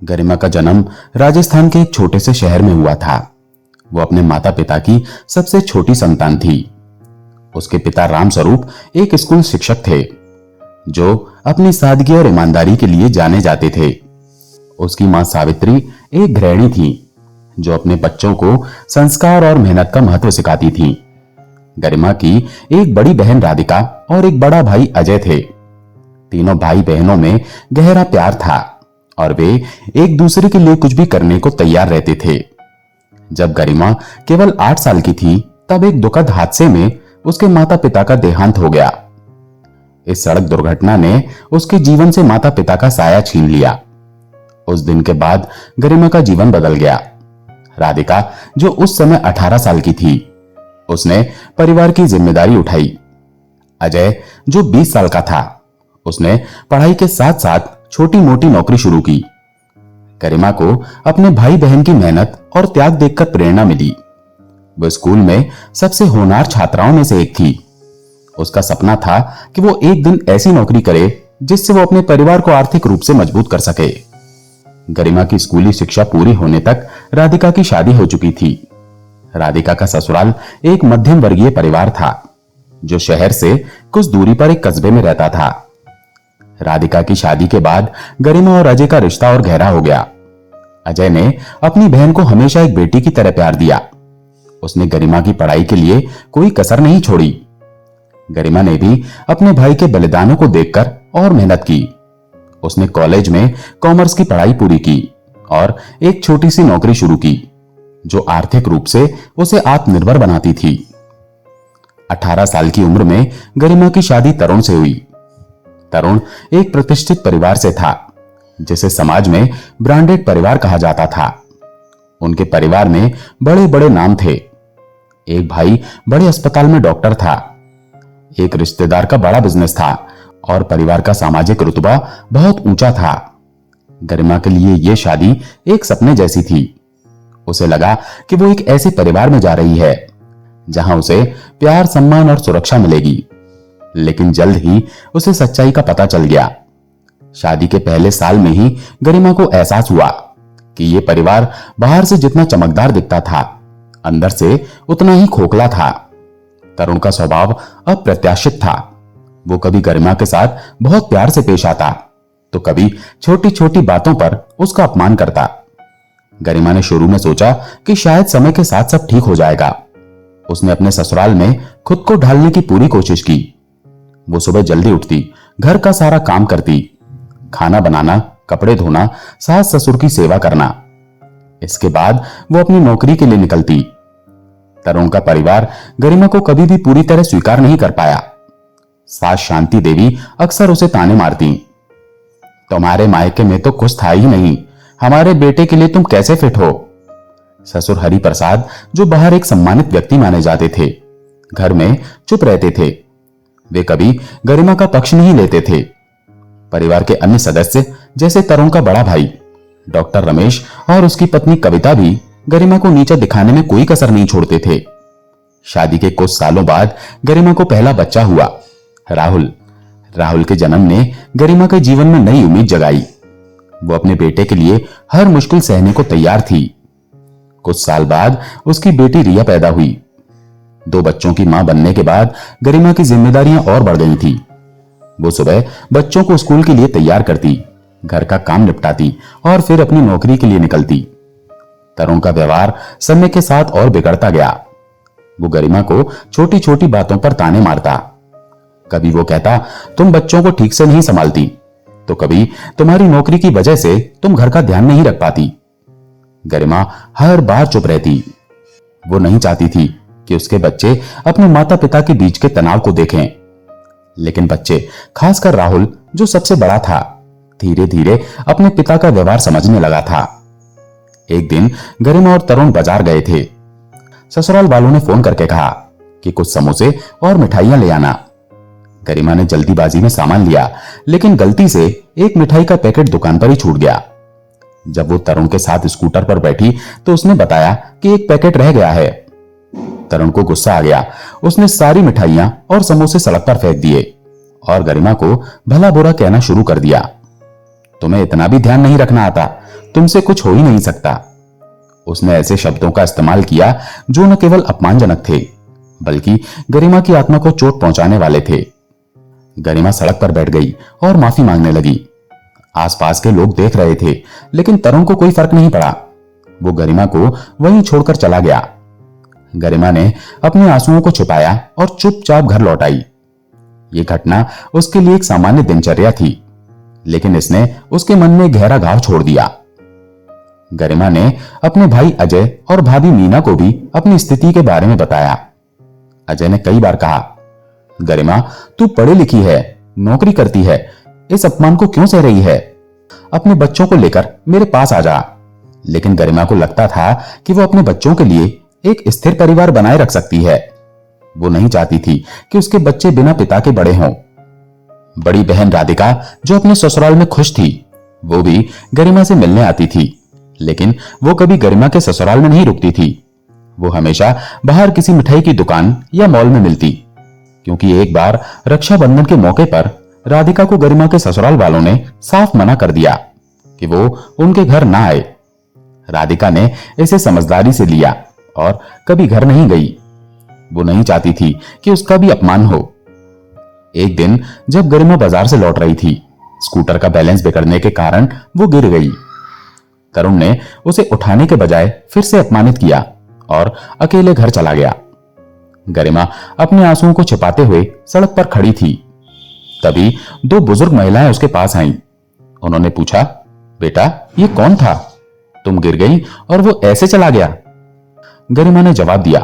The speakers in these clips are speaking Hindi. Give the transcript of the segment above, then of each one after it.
गरिमा का जन्म राजस्थान के एक छोटे से शहर में हुआ था। वो अपने माता पिता की सबसे छोटी संतान थी। उसके पिता राम स्वरूप एक स्कूल शिक्षक थे जो अपनी सादगी और ईमानदारी के लिए जाने जाते थे। उसकी मां सावित्री एक गृहिणी थी जो अपने बच्चों को संस्कार और मेहनत का महत्व सिखाती थी। गरिमा की एक बड़ी बहन राधिका और एक बड़ा भाई अजय थे। तीनों भाई बहनों में गहरा प्यार था और वे एक दूसरे के लिए कुछ भी करने को तैयार रहते थे। जब गरिमा केवल 8 साल की थी तब एक दुखद हादसे में उसके माता पिता का देहांत हो गया। इस सड़क दुर्घटना ने उसके जीवन से माता पिता का साया छीन लिया। उस दिन के बाद गरिमा का जीवन बदल गया। राधिका जो उस समय 18 साल की थी, उसने परिवार की जिम्मेदारी उठाई। अजय जो 20 साल का था, उसने पढ़ाई के साथ साथ छोटी मोटी नौकरी शुरू की। गरिमा को अपने भाई बहन की मेहनत और त्याग देखकर प्रेरणा मिली। वो स्कूल में सबसे होनहार छात्राओं में से एक थी। उसका सपना था कि वो एक दिन ऐसी नौकरी करे जिससे वो अपने परिवार को आर्थिक रूप से मजबूत कर सके। गरिमा की स्कूली शिक्षा पूरी होने तक राधिका की शादी हो चुकी थी। राधिका का ससुराल एक मध्यम वर्गीय परिवार था जो शहर से कुछ दूरी पर एक कस्बे में रहता था। राधिका की शादी के बाद गरिमा और अजय का रिश्ता और गहरा हो गया। अजय ने अपनी बहन को हमेशा एक बेटी की तरह प्यार दिया। उसने गरिमा की पढ़ाई के लिए कोई कसर नहीं छोड़ी। गरिमा ने भी अपने भाई के बलिदानों को देखकर और मेहनत की। उसने कॉलेज में कॉमर्स की पढ़ाई पूरी की और एक छोटी सी नौकरी शुरू की जो आर्थिक रूप से उसे आत्मनिर्भर बनाती थी। 18 साल की उम्र में गरिमा की शादी तरुण से हुई। तरुण एक प्रतिष्ठित परिवार से था जिसे समाज में ब्रांडेड परिवार कहा जाता था। उनके परिवार में बड़े बड़े नाम थे। एक भाई बड़े अस्पताल में डॉक्टर था, एक रिश्तेदार का बड़ा बिजनेस था और परिवार का सामाजिक रुतबा बहुत ऊंचा था। गरिमा के लिए यह शादी एक सपने जैसी थी। उसे लगा कि वो एक ऐसे परिवार में जा रही है जहां उसे प्यार, सम्मान और सुरक्षा मिलेगी। लेकिन जल्द ही उसे सच्चाई का पता चल गया। शादी के पहले साल में ही गरिमा को एहसास हुआ कि यह परिवार बाहर से जितना चमकदार दिखता था, अंदर से उतना ही खोखला था। तरुण का स्वभाव अप्रत्याशित था। वो कभी गरिमा के साथ बहुत प्यार से पेश आता तो कभी छोटी छोटी बातों पर उसका अपमान करता। गरिमा ने शुरू में सोचा कि शायद समय के साथ सब ठीक हो जाएगा। उसने अपने ससुराल में खुद को ढालने की पूरी कोशिश की। वो सुबह जल्दी उठती, घर का सारा काम करती, खाना बनाना, कपड़े धोना, सास ससुर की सेवा करना। इसके बाद वो अपनी नौकरी के लिए निकलती। तरुण का परिवार गरिमा को कभी भी पूरी तरह स्वीकार नहीं कर पाया। सास शांति देवी अक्सर उसे ताने मारती, तुम्हारे मायके में तो कुछ था ही नहीं, हमारे बेटे के लिए तुम कैसे फिट हो। ससुर हरि प्रसाद जो बाहर एक सम्मानित व्यक्ति माने जाते थे, घर में चुप रहते थे। वे कभी गरिमा का पक्ष नहीं लेते थे। परिवार के अन्य सदस्य जैसे तरुण का बड़ा भाई डॉक्टर रमेश और उसकी पत्नी कविता भी गरिमा को नीचा दिखाने में कोई कसर नहीं छोड़ते थे। शादी के कुछ सालों बाद गरिमा को पहला बच्चा हुआ, राहुल। राहुल के जन्म ने गरिमा के जीवन में नई उम्मीद जगाई। वो अपने बेटे के लिए हर मुश्किल सहने को तैयार थी। कुछ साल बाद उसकी बेटी रिया पैदा हुई। 2 बच्चों की मां बनने के बाद गरिमा की जिम्मेदारियां और बढ़ गई थी। वो सुबह बच्चों को स्कूल के लिए तैयार करती, घर का काम निपटाती और फिर अपनी नौकरी के लिए निकलती। तरुण का व्यवहार समय के साथ और बिगड़ता गया। वो गरिमा को छोटी छोटी बातों पर ताने मारता। कभी वो कहता, तुम बच्चों को ठीक से नहीं संभालती, तो कभी तुम्हारी नौकरी की वजह से तुम घर का ध्यान नहीं रख पाती। गरिमा हर बार चुप रहती। वो नहीं चाहती थी कि उसके बच्चे अपने माता पिता के बीच के तनाव को देखें। लेकिन बच्चे, खासकर राहुल जो सबसे बड़ा था, धीरे धीरे अपने पिता का व्यवहार समझने लगा था। एक दिन गरिमा और तरुण बाजार गए थे। ससुराल वालों ने फोन करके कहा कि कुछ समोसे और मिठाइयां ले आना। गरिमा ने जल्दीबाजी में सामान लिया, लेकिन गलती से एक मिठाई का पैकेट दुकान पर ही छूट गया। जब वो तरुण के साथ स्कूटर पर बैठी तो उसने बताया कि एक पैकेट रह गया है। तरुण को गुस्सा आ गया। उसने सारी मिठाइयां और समोसे सड़क पर फेंक दिए और गरिमा को भला बुरा कहना शुरू कर दिया। तुम्हें इतना भी ध्यान नहीं रखना आता, तुमसे कुछ हो ही नहीं सकता। उसने ऐसे शब्दों का इस्तेमाल किया जो न केवल अपमानजनक थे बल्कि गरिमा की आत्मा को चोट पहुंचाने वाले थे। गरिमा सड़क पर बैठ गई और माफी मांगने लगी। आसपास के लोग देख रहे थे लेकिन तरुण को कोई फर्क नहीं पड़ा। वो गरिमा को वहीं छोड़कर चला गया। गरिमा ने अपने आंसुओं को छुपाया और चुपचाप घर लौट आई। ये घटना उसके लिए एक सामान्य दिनचर्या थी, लेकिन इसने उसके मन में गहरा घाव छोड़ दिया। गरिमा ने अपने भाई अजय और भाभी मीना को भी अपनी स्थिति के बारे में बताया। अजय ने कई बार कहा, गरिमा तू पढ़ी लिखी है, नौकरी करती है, इस अपमान को क्यों सह रही है? अपने बच्चों को लेकर मेरे पास आ जा। लेकिन गरिमा को लगता था कि वो अपने बच्चों के लिए एक स्थिर परिवार बनाए रख सकती है। वो नहीं चाहती थी कि उसके बच्चे बिना पिता के बड़े हों। बड़ी बहन राधिका जो अपने ससुराल में खुश थी, वो भी गरिमा से मिलने आती थी, लेकिन वो कभी गरिमा के ससुराल में नहीं रुकती थी। वो हमेशा बाहर किसी मिठाई की दुकान या मॉल में मिलती, क्योंकि एक बार रक्षाबंधन के मौके पर राधिका को गरिमा के ससुराल वालों ने साफ मना कर दिया कि वो उनके घर ना आए। राधिका ने इसे समझदारी से लिया और कभी घर नहीं गई। वो नहीं चाहती थी कि उसका भी अपमान हो। एक दिन जब गरिमा बाजार से लौट रही थी, स्कूटर का बैलेंस बिगड़ने के कारण वो गिर गई। तरुण ने उसे उठाने के बजाय फिर से अपमानित किया और अकेले घर चला गया। गरिमा अपने आंसुओं को छिपाते हुए सड़क पर खड़ी थी। तभी दो बुजुर्ग महिलाएं उसके पास आईं। उन्होंने पूछा, बेटा ये कौन था? तुम गिर गई और वो ऐसे चला गया। गरिमा ने जवाब दिया,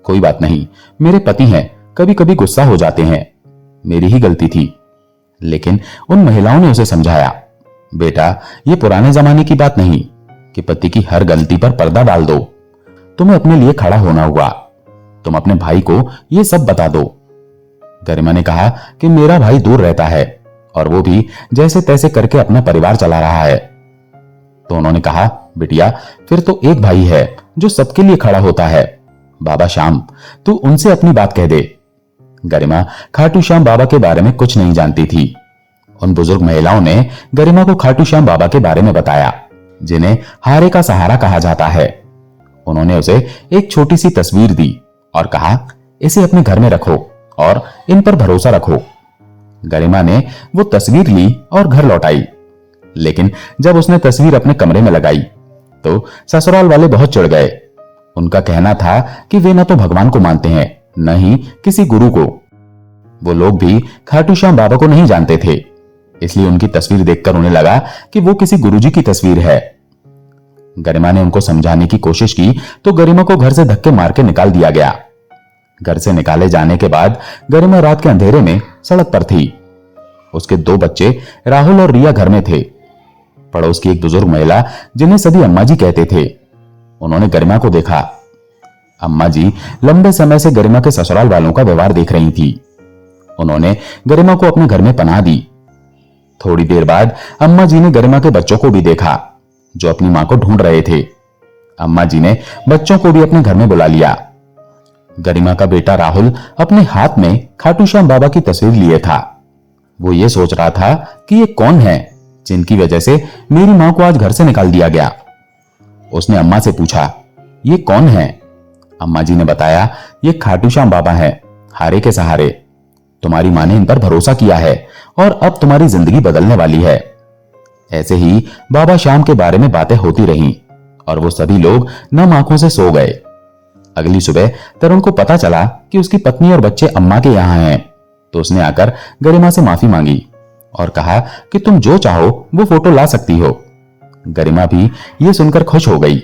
कोई बात नहीं, मेरे पति हैं, कभी कभी गुस्सा हो जाते हैं, मेरी ही गलती थी। लेकिन उन महिलाओं ने उसे समझाया, बेटा ये पुराने जमाने की बात नहीं कि पति की हर गलती पर पर्दा डाल दो। तुम्हें अपने लिए खड़ा होना होगा। तुम अपने भाई को ये सब बता दो। गरिमा ने कहा कि मेरा भाई दूर रहता है और वो भी जैसे तैसे करके अपना परिवार चला रहा है। तो उन्होंने कहा, बिटिया फिर तो एक भाई है जो सबके लिए खड़ा होता है, बाबा श्याम, तू उनसे अपनी बात कह दे। गरिमा खाटू श्याम बाबा के बारे में कुछ नहीं जानती थी। उन बुजुर्ग महिलाओं ने गरिमा को खाटू श्याम बाबा के बारे में बताया, जिन्हें हारे का सहारा कहा जाता है। उन्होंने उसे एक छोटी सी तस्वीर दी और कहा, इसे अपने घर में रखो और इन पर भरोसा रखो। गरिमा ने वो तस्वीर ली और घर लौट आई। लेकिन जब उसने तस्वीर अपने कमरे में लगाई तो ससुराल वाले बहुत चिढ़ गए। उनका कहना था कि वे न तो भगवान को मानते हैं, न ही किसी गुरु को। वो लोग भी खाटू श्याम बाबा को नहीं जानते थे, इसलिए उनकी तस्वीर देखकर उन्हें लगा कि वो किसी गुरुजी की तस्वीर है। गरिमा ने उनको समझाने की कोशिश की तो गरिमा को घर से धक्के मार के निकाल दिया गया। घर से निकाले जाने के बाद गरिमा रात के अंधेरे में सड़क पर थी। उसके दो बच्चे राहुल और रिया घर में थे। पड़ोस की एक बुजुर्ग महिला, जिन्हें सभी अम्मा जी कहते थे, उन्होंने गरिमा को देखा। अम्मा जी लंबे समय से गरिमा के ससुराल वालों का व्यवहार देख रही थी। उन्होंने गरिमा को अपने घर में पनाह दी। थोड़ी देर बाद अम्मा जी ने गरिमा के बच्चों को भी देखा, जो अपनी मां को ढूंढ रहे थे। अम्मा जी ने बच्चों को भी अपने घर में बुला लिया। गरिमा का बेटा राहुल अपने हाथ में खाटू श्याम बाबा की तस्वीर लिए था। वो ये सोच रहा था कि ये कौन है जिनकी वजह से मेरी मां को आज घर से निकाल दिया गया। उसने अम्मा से पूछा, ये कौन है? अम्मा जी ने बताया, ये खाटू श्याम बाबा हैं, हारे के सहारे। तुम्हारी मां ने इन पर भरोसा किया है और अब तुम्हारी जिंदगी बदलने वाली है। ऐसे ही बाबा श्याम के बारे में बातें होती रहीं और वो सभी लोग नम आंखों से सो गए। अगली सुबह तरुण को पता चला कि उसकी पत्नी और बच्चे अम्मा के यहाँ हैं, तो उसने आकर गरिमा से माफी मांगी और कहा कि तुम जो चाहो वो फोटो ला सकती हो। गरिमा भी ये सुनकर खुश हो गई।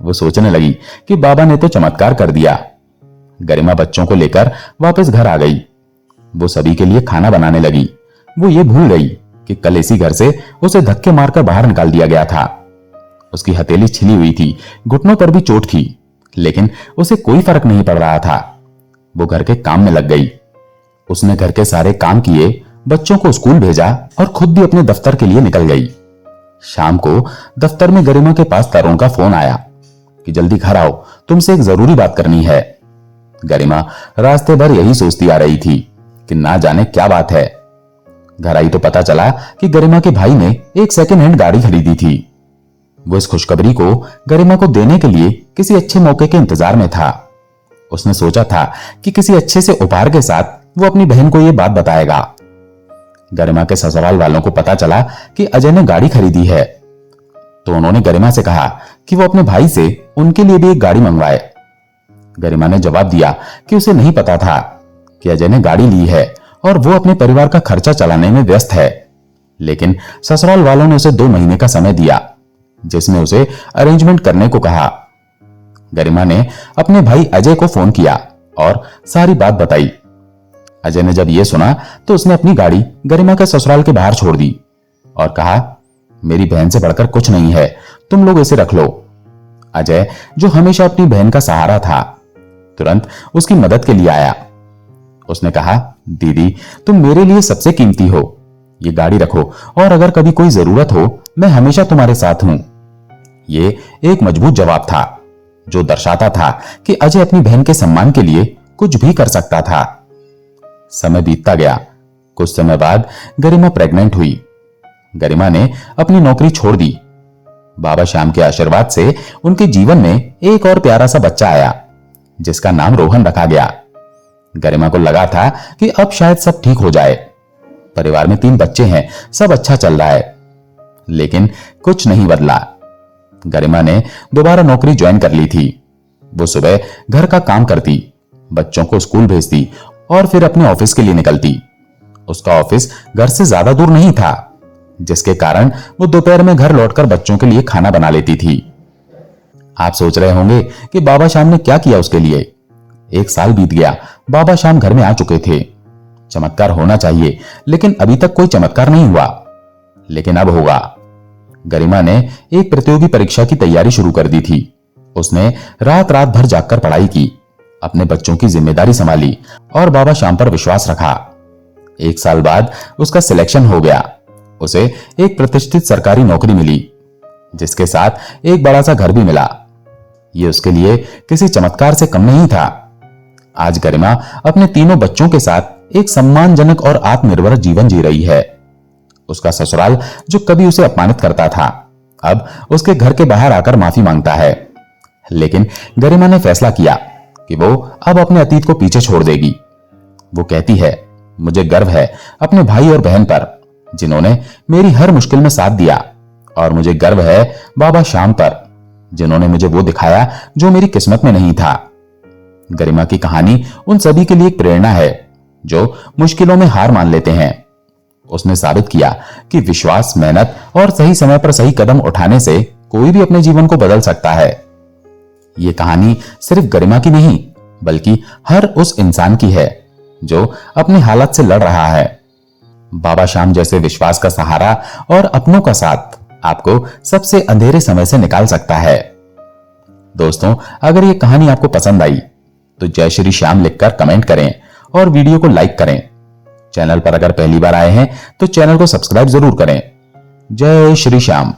वो सोचने लगी कि बाबा ने तो चमत्कार कर दिया। गरिमा बच्चों को लेकर वापस घर आ गई। वो सभी के लिए खाना बनाने लगी। वो ये भूल गई कि कल इसी घर से उसे धक्के मारकर बाहर निकाल दिया गया था। उसकी हथेली छिली हुई थी, घुटनों पर भी चोट थी, लेकिन उसे कोई फर्क नहीं पड़ रहा था। वो घर के काम में लग गई। उसने घर के सारे काम किए, बच्चों को स्कूल भेजा और खुद भी अपने दफ्तर के लिए निकल गई। शाम को दफ्तर में गरिमा के पास तरुण का फोन आया कि जल्दी घर आओ, तुमसे एक जरूरी बात करनी है। गरिमा रास्ते भर यही सोचती आ रही थी कि ना जाने क्या बात है। घर आई तो पता चला कि गरिमा के भाई ने एक सेकेंड हैंड गाड़ी खरीदी थी। वो इस खुशखबरी को गरिमा को देने के लिए किसी अच्छे मौके के इंतजार में था। उसने सोचा था कि किसी अच्छे से उपहार के साथ वो अपनी बहन को यह बात बताएगा। गरिमा के ससुराल वालों को पता चला कि अजय ने गाड़ी खरीदी है, तो उन्होंने गरिमा से कहा कि वो अपने भाई से उनके लिए भी एक गाड़ी मंगवाए। गरिमा ने जवाब दिया कि उसे नहीं पता था कि अजय ने गाड़ी ली है और वो अपने परिवार का खर्चा चलाने में व्यस्त है, लेकिन ससुराल वालों ने उसे 2 महीने का समय दिया जिसमें उसे अरेंजमेंट करने को कहा। गरिमा ने अपने भाई अजय को फोन किया और सारी बात बताई। अजय ने जब यह सुना तो उसने अपनी गाड़ी गरिमा के ससुराल के बाहर छोड़ दी और कहा, मेरी बहन से बढ़कर कुछ नहीं है, तुम लोग इसे रख लो। अजय, जो हमेशा अपनी बहन का सहारा था, तुरंत उसकी मदद के लिए आया। उसने कहा, दीदी तुम मेरे लिए सबसे कीमती हो, ये गाड़ी रखो और अगर कभी कोई जरूरत हो मैं हमेशा तुम्हारे साथ हूं। ये एक मजबूत जवाब था जो दर्शाता था कि अजय अपनी बहन के सम्मान के लिए कुछ भी कर सकता था। समय बीतता गया। कुछ समय बाद गरिमा प्रेग्नेंट हुई। गरिमा ने अपनी नौकरी छोड़ दी। बाबा श्याम के आशीर्वाद से उनके जीवन में एक और प्यारा सा बच्चा आया जिसका नाम रोहन रखा गया। गरिमा को लगा था कि अब शायद सब ठीक हो जाए। परिवार में 3 बच्चे हैं, सब अच्छा चल रहा है, लेकिन कुछ नहीं बदला। गरिमा ने दोबारा नौकरी ज्वाइन कर ली थी। वो सुबह घर का काम करती, बच्चों को स्कूल भेजती और फिर अपने ऑफिस के लिए निकलती। उसका ऑफिस घर से ज्यादा दूर नहीं था, जिसके कारण वो दोपहर में घर लौटकर बच्चों के लिए खाना बना लेती थी। आप सोच रहे होंगे कि बाबा श्याम ने क्या किया उसके लिए। 1 साल बीत गया, बाबा श्याम घर में आ चुके थे। चमत्कार होना चाहिए, लेकिन अभी तक कोई चमत्कार नहीं हुआ, लेकिन अब होगा। गरिमा ने एक प्रतियोगी परीक्षा की तैयारी शुरू कर दी थी। उसने रात रात भर जागकर पढ़ाई की, अपने बच्चों की जिम्मेदारी संभाली और बाबा श्याम पर विश्वास रखा। 1 साल बाद उसका सिलेक्शन हो गया। उसे एक प्रतिष्ठित सरकारी नौकरी मिली, जिसके साथ एक बड़ा सा घर भी मिला। यह उसके लिए किसी चमत्कार से कम नहीं था। आज गरिमा अपने 3 बच्चों के साथ एक सम्मानजनक और आत्मनिर्भर जीवन जी रही है। उसका ससुराल जो कभी उसे अपमानित करता था, अब उसके घर के बाहर आकर माफी मांगता है। लेकिन गरिमा ने फैसला किया कि वो अब अपने अतीत को पीछे छोड़ देगी। वो कहती है, मुझे गर्व है अपने भाई और बहन पर, जिन्होंने मेरी हर मुश्किल में साथ दिया, और मुझे गर्व है बाबा श्याम पर, जिन्होंने मुझे वो दिखाया जो मेरी किस्मत में नहीं था। गरिमा की कहानी उन सभी के लिए एक प्रेरणा है जो मुश्किलों में हार मान लेते हैं। उसने साबित किया कि विश्वास, मेहनत और सही समय पर सही कदम उठाने से कोई भी अपने जीवन को बदल सकता है। ये कहानी सिर्फ गरिमा की नहीं, बल्कि हर उस इंसान की है जो अपने हालात से लड़ रहा है। बाबा श्याम जैसे विश्वास का सहारा और अपनों का साथ आपको सबसे अंधेरे समय से निकाल सकता है। दोस्तों, अगर ये कहानी आपको पसंद आई तो जय श्री श्याम लिखकर कमेंट करें और वीडियो को लाइक करें। चैनल पर अगर पहली बार आए हैं तो चैनल को सब्सक्राइब जरूर करें। जय श्री श्याम।